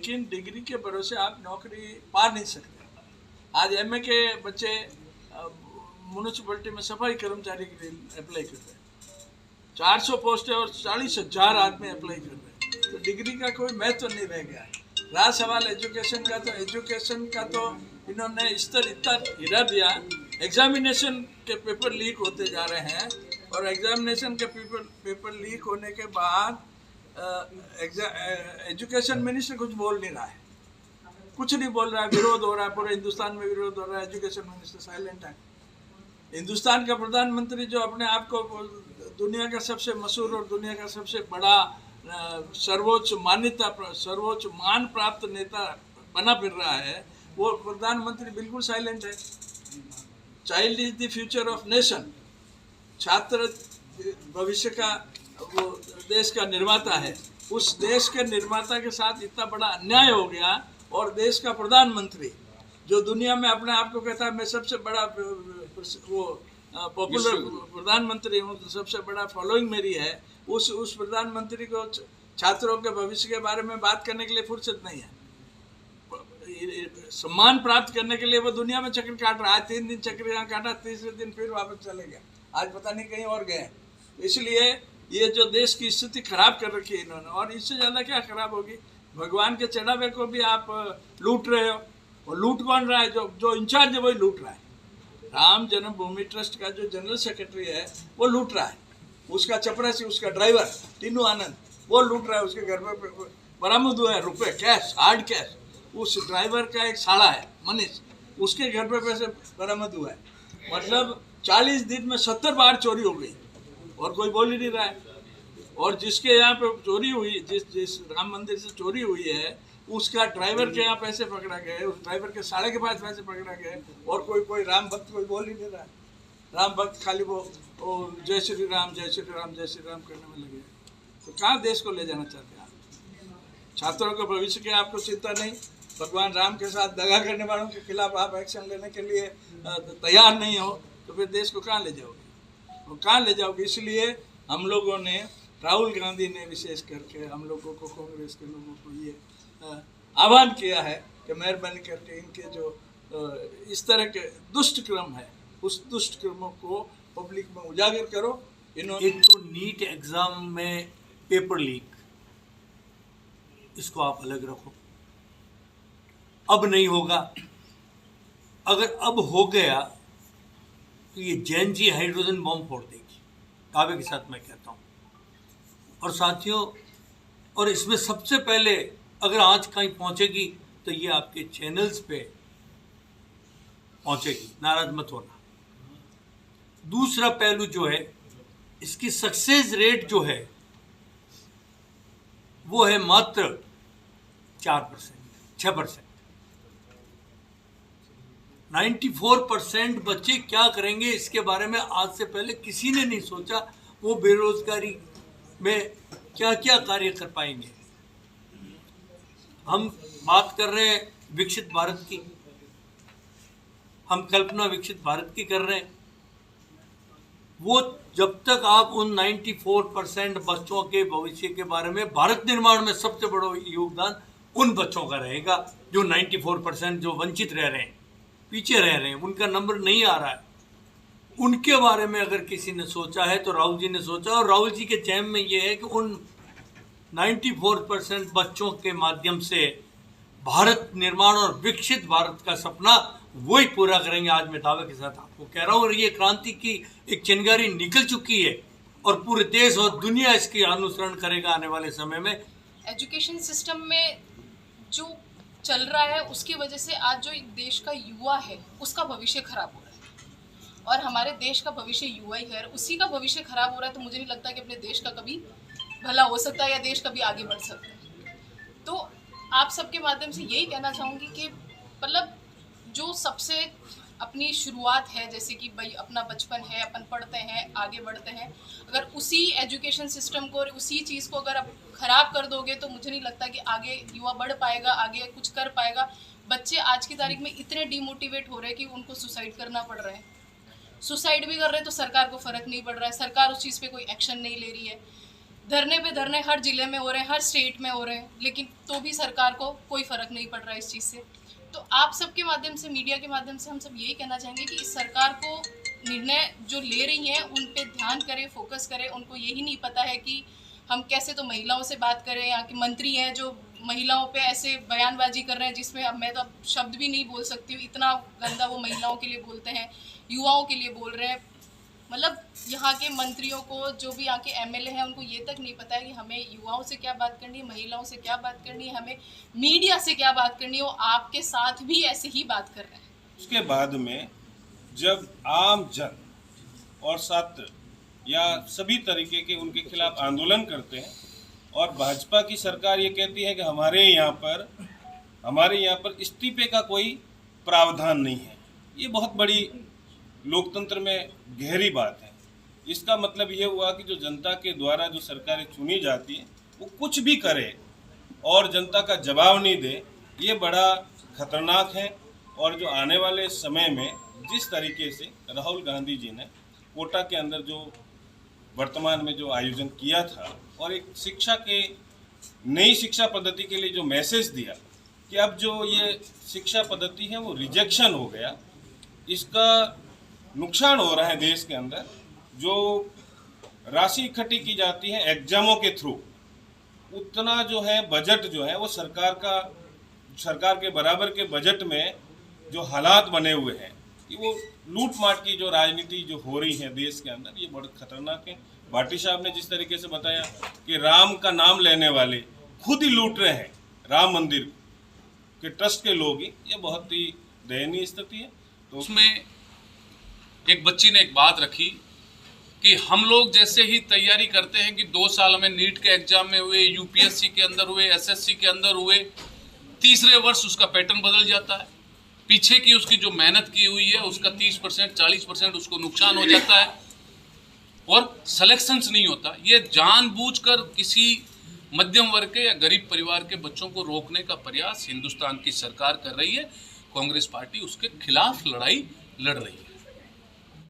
लेकिन डिग्री के भरोसे आप नौकरी पा नहीं सकते। आज एमए के बच्चे म्यूनिसिपैलिटी में सफाई कर्मचारी के लिए अप्लाई कर रहे हैं, 400 पोस्ट है और 40,000 आदमी अप्लाई कर रहे हैं। तो डिग्री का कोई महत्व नहीं रह गया है। रहा सवाल एजुकेशन का, तो एजुकेशन का तो इन्होंने स्तर इतना गिरा दिया, एग्जामिनेशन के पेपर लीक होते जा रहे हैं और एग्जामिनेशन के पेपर लीक होने के बाद एजुकेशन मिनिस्टर कुछ बोल नहीं रहा है, कुछ नहीं बोल रहा है, विरोध हो रहा है, पूरे हिंदुस्तान में विरोध हो रहा है, एजुकेशन मिनिस्टर साइलेंट है। हिंदुस्तान का प्रधानमंत्री जो अपने आप को दुनिया का सबसे मशहूर और दुनिया का सबसे बड़ा सर्वोच्च मान प्राप्त नेता बना फिर रहा है, वो प्रधानमंत्री बिल्कुल साइलेंट है। Child is the future of nation, छात्र भविष्य का वो देश का निर्माता है। उस देश के निर्माता के साथ इतना बड़ा अन्याय हो गया और देश का प्रधानमंत्री जो दुनिया में अपने आप को कहता है मैं सबसे बड़ा वो पॉपुलर प्रधानमंत्री हूँ, सबसे बड़ा फॉलोइंग मेरी है, उस प्रधानमंत्री को छात्रों के भविष्य के बारे में बात करने के लिए फुर्सत नहीं है। सम्मान प्राप्त करने के लिए वो दुनिया में चक्कर काट रहा है। 3 दिन चक्कर यहाँ काटा, तीसरे दिन फिर वापस चले गए, आज पता नहीं कहीं और गए। इसलिए ये जो देश की स्थिति खराब कर रखी है इन्होंने, और इससे ज़्यादा क्या खराब होगी। भगवान के चढ़ावे को भी आप लूट रहे हो, और लूट कौन रहा है? जो इंचार्ज है वही लूट रहा है। राम जन्मभूमि ट्रस्ट का जो जनरल सेक्रेटरी है वो लूट रहा है, उसका चपरासी, उसका ड्राइवर टीनू आनंद वो लूट रहा है। उसके घर में बरामद हुआ है रुपए, कैश, हार्ड कैश। उस ड्राइवर का एक साला है मनीष, उसके घर पे पैसे बरामद हुआ है। मतलब 40 दिन में 70 बार चोरी हो गई और कोई बोल ही नहीं रहा है। और जिसके यहाँ पे चोरी हुई, जिस राम मंदिर से चोरी हुई है, उसका ड्राइवर के यहाँ पैसे पकड़ा गए, उस ड्राइवर के साले के पास पैसे पकड़ा गए, और कोई राम भक्त कोई बोल ही नहीं रहा है। राम भक्त खाली वो जय श्री राम जय श्री राम जय श्री राम करने में लगे। तो कहाँ देश को ले जाना चाहते हैं आप? छात्रों के भविष्य की आपको चिंता नहीं, भगवान राम के साथ दगा करने वालों के खिलाफ आप एक्शन लेने के लिए तैयार नहीं हो, तो फिर देश को कहाँ ले जाओगे? और कहाँ ले जाओगे? इसलिए हम लोगों ने, राहुल गांधी ने विशेष करके हम लोगों को, कांग्रेस के लोगों को ये आह्वान किया है कि मेहरबानी करके इनके जो इस तरह के दुष्ट क्रम है, उस दुष्ट क्रमों को पब्लिक में उजागर करो। इन्होंने एक तो नीट एग्जाम में पेपर लीक, इसको आप अलग रखो, अब नहीं होगा। अगर अब हो गया तो ये जैन जी हाइड्रोजन बम फोड़ देगी, दावे के साथ मैं कहता हूँ। और साथियों, और इसमें सबसे पहले अगर आज कहीं पहुंचेगी तो ये आपके चैनल्स पे पहुंचेगी, नाराज मत होना। दूसरा पहलू जो है, इसकी सक्सेस रेट जो है वो है मात्र 4%, 6%। 94% बच्चे क्या करेंगे इसके बारे में आज से पहले किसी ने नहीं सोचा। वो बेरोजगारी में क्या क्या कार्य कर पाएंगे। हम बात कर रहे हैं विकसित भारत की, हम कल्पना विकसित भारत की कर रहे हैं। वो जब तक आप उन 94% बच्चों के भविष्य के बारे में, भारत निर्माण में सबसे बड़ा योगदान उन बच्चों का रहेगा जो 94% जो वंचित रह रहे हैं, पीछे रह रहे हैं, उनका नंबर नहीं आ रहा है। उनके बारे में अगर किसी ने सोचा है तो राहुल जी ने सोचा, और राहुल जी के जैम में ये है कि उन 94% बच्चों के माध्यम से भारत निर्माण और विकसित भारत का सपना वही पूरा करेंगे। आज मैं दावे के साथ आपको कह रहा हूँ, और ये क्रांति की एक चिंगारी निकल चुकी है और पूरे देश और दुनिया इसकी अनुसरण करेगा आने वाले समय में। एजुकेशन सिस्टम में जो चल रहा है उसकी वजह से आज जो देश का युवा है उसका भविष्य खराब हो रहा है, और हमारे देश का भविष्य युवा ही है। उसी का भविष्य खराब हो रहा है, तो मुझे नहीं लगता कि अपने देश का कभी भला हो सकता है या देश कभी आगे बढ़ सकता है। तो आप सबके माध्यम से यही कहना चाहूँगी कि मतलब जो सबसे अपनी शुरुआत है, जैसे कि भाई अपना बचपन है, अपन पढ़ते हैं, आगे बढ़ते हैं, अगर उसी एजुकेशन सिस्टम को और उसी चीज़ को अगर आप ख़राब कर दोगे तो मुझे नहीं लगता कि आगे युवा बढ़ पाएगा, आगे कुछ कर पाएगा। बच्चे आज की तारीख में इतने डिमोटिवेट हो रहे हैं कि उनको सुसाइड करना पड़ रहा है। सुसाइड भी कर रहे हैं तो सरकार को फ़र्क नहीं पड़ रहा है, सरकार उस चीज़ पे कोई एक्शन नहीं ले रही है। धरने पे धरने हर जिले में हो रहे हैं, हर स्टेट में हो रहे हैं, लेकिन तो भी सरकार को कोई फर्क नहीं पड़ रहा है इस चीज़ से। तो आप सबके माध्यम से, मीडिया के माध्यम से हम सब यही कहना चाहेंगे कि इस सरकार को निर्णय जो ले रही हैं उन पे ध्यान करें, फोकस करें। उनको यही नहीं पता है कि हम कैसे तो महिलाओं से बात करें। यहाँ के मंत्री हैं जो महिलाओं पे ऐसे बयानबाजी कर रहे हैं जिसमें अब मैं तो अब शब्द भी नहीं बोल सकती हूँ, इतना गंदा वो महिलाओं के लिए बोलते हैं, युवाओं के लिए बोल रहे हैं। मतलब यहाँ के मंत्रियों को, जो भी यहाँ के एमएलए हैं, उनको ये तक नहीं पता है कि हमें युवाओं से क्या बात करनी है, महिलाओं से क्या बात करनी है, हमें मीडिया से क्या बात करनी है। वो आपके साथ भी ऐसे ही बात कर रहे हैं। उसके बाद में जब आम जन और छात्र या सभी तरीके के उनके खिलाफ आंदोलन करते हैं और भाजपा की सरकार ये कहती है कि हमारे यहाँ पर इस्तीफे का कोई प्रावधान नहीं है, ये बहुत बड़ी लोकतंत्र में गहरी बात है। इसका मतलब ये हुआ कि जो जनता के द्वारा जो सरकारें चुनी जाती हैं वो कुछ भी करे और जनता का जवाब नहीं दे, ये बड़ा खतरनाक है। और जो आने वाले समय में जिस तरीके से राहुल गांधी जी ने कोटा के अंदर जो वर्तमान में जो आयोजन किया था और एक शिक्षा के नई शिक्षा पद्धति के लिए जो मैसेज दिया कि अब जो ये शिक्षा पद्धति है वो रिजेक्शन हो गया, इसका नुकसान हो रहा है देश के अंदर। जो राशि इकट्ठी की जाती है एग्जामों के थ्रू, उतना जो है बजट जो है वो सरकार के बराबर के बजट में जो हालात बने हुए हैं, कि वो लूट माट की जो राजनीति जो हो रही है देश के अंदर, ये बहुत खतरनाक है। भाटी साहब ने जिस तरीके से बताया कि राम का नाम लेने वाले खुद ही लूट रहे हैं राम मंदिर के ट्रस्ट के लोग ही, ये बहुत ही दयनीय स्थिति है। तो उसमें एक बच्ची ने एक बात रखी कि हम लोग जैसे ही तैयारी करते हैं कि 2 साल में नीट के एग्जाम में हुए, यूपीएससी के अंदर हुए, एसएससी के अंदर हुए, तीसरे वर्ष उसका पैटर्न बदल जाता है। पीछे की उसकी जो मेहनत की हुई है उसका 30% 40% उसको नुकसान हो जाता है और सिलेक्शंस नहीं होता। ये जानबूझकर किसी मध्यम वर्ग के या गरीब परिवार के बच्चों को रोकने का प्रयास हिंदुस्तान की सरकार कर रही है। कांग्रेस पार्टी उसके खिलाफ लड़ाई लड़ रही है।